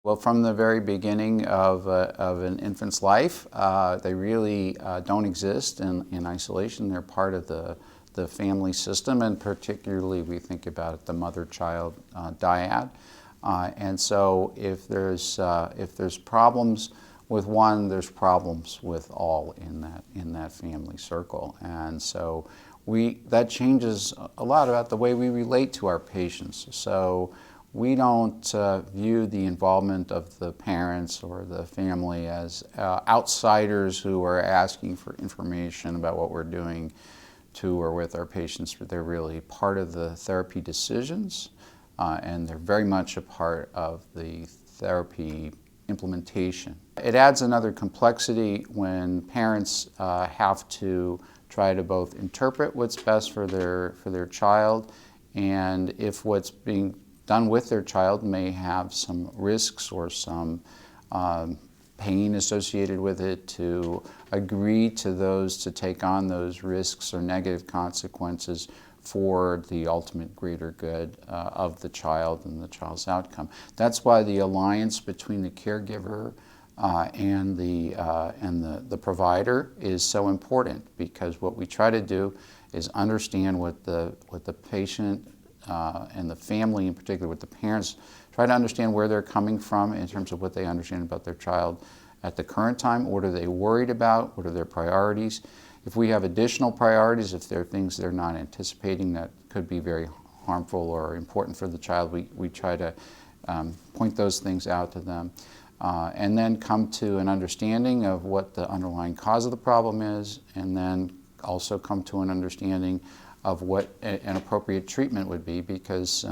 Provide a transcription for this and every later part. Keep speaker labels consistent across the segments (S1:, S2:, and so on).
S1: Well, from the very beginning of an infant's life, they really don't exist in isolation. They're part of the family system, and particularly we think about the mother-child dyad. And so if there's problems with one, there's problems with all in that family circle. And so that changes a lot about the way we relate to our patients. So we don't view the involvement of the parents or the family as outsiders who are asking for information about what we're doing to or with our patients. They're really part of the therapy decisions, and they're very much a part of the therapy implementation. It adds another complexity when parents have to try to both interpret what's best for their child, and if what's being done with their child may have some risks or some pain associated with it, to agree to take on those risks or negative consequences for the ultimate greater good of the child and the child's outcome. That's why the alliance between the caregiver and the provider is so important, because what we try to do is understand what the patient and the family, in particular with the parents, try to understand where they're coming from in terms of what they understand about their child at the current time. What are they worried about? What are their priorities? If we have additional priorities, if there are things they're not anticipating that could be very harmful or important for the child, we try to point those things out to them. And then come to an understanding of what the underlying cause of the problem is, and then also come to an understanding of what an appropriate treatment would be, because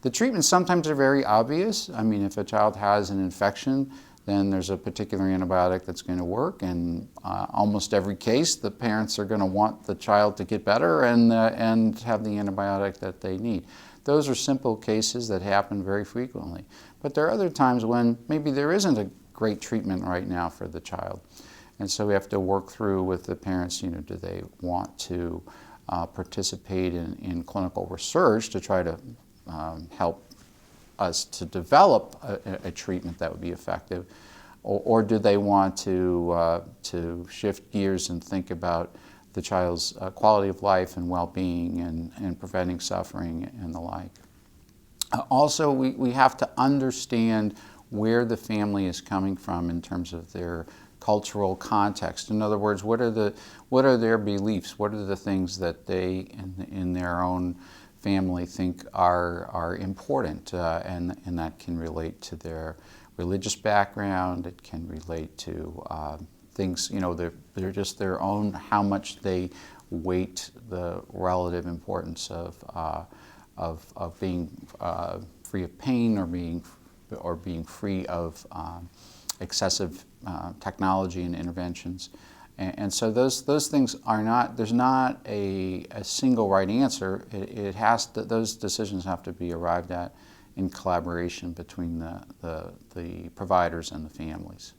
S1: the treatments sometimes are very obvious. I mean, if a child has an infection, then there's a particular antibiotic that's going to work, and almost every case the parents are going to want the child to get better and have the antibiotic that they need. Those are simple cases that happen very frequently. But there are other times when maybe there isn't a great treatment right now for the child. And so we have to work through with the parents, do they want to participate in clinical research to try to help us to develop a treatment that would be effective, or do they want to shift gears and think about the child's quality of life and well-being and preventing suffering and the like. Also, we have to understand where the family is coming from in terms of their cultural context. In other words, what are their beliefs? What are the things that they in their own family think are important, and that can relate to their religious background. It can relate to things, they're just their own, how much they weight the relative importance of being free of pain, or being free of excessive technology and interventions. And so those things are not, there's not a single right answer. Those decisions have to be arrived at in collaboration between the providers and the families.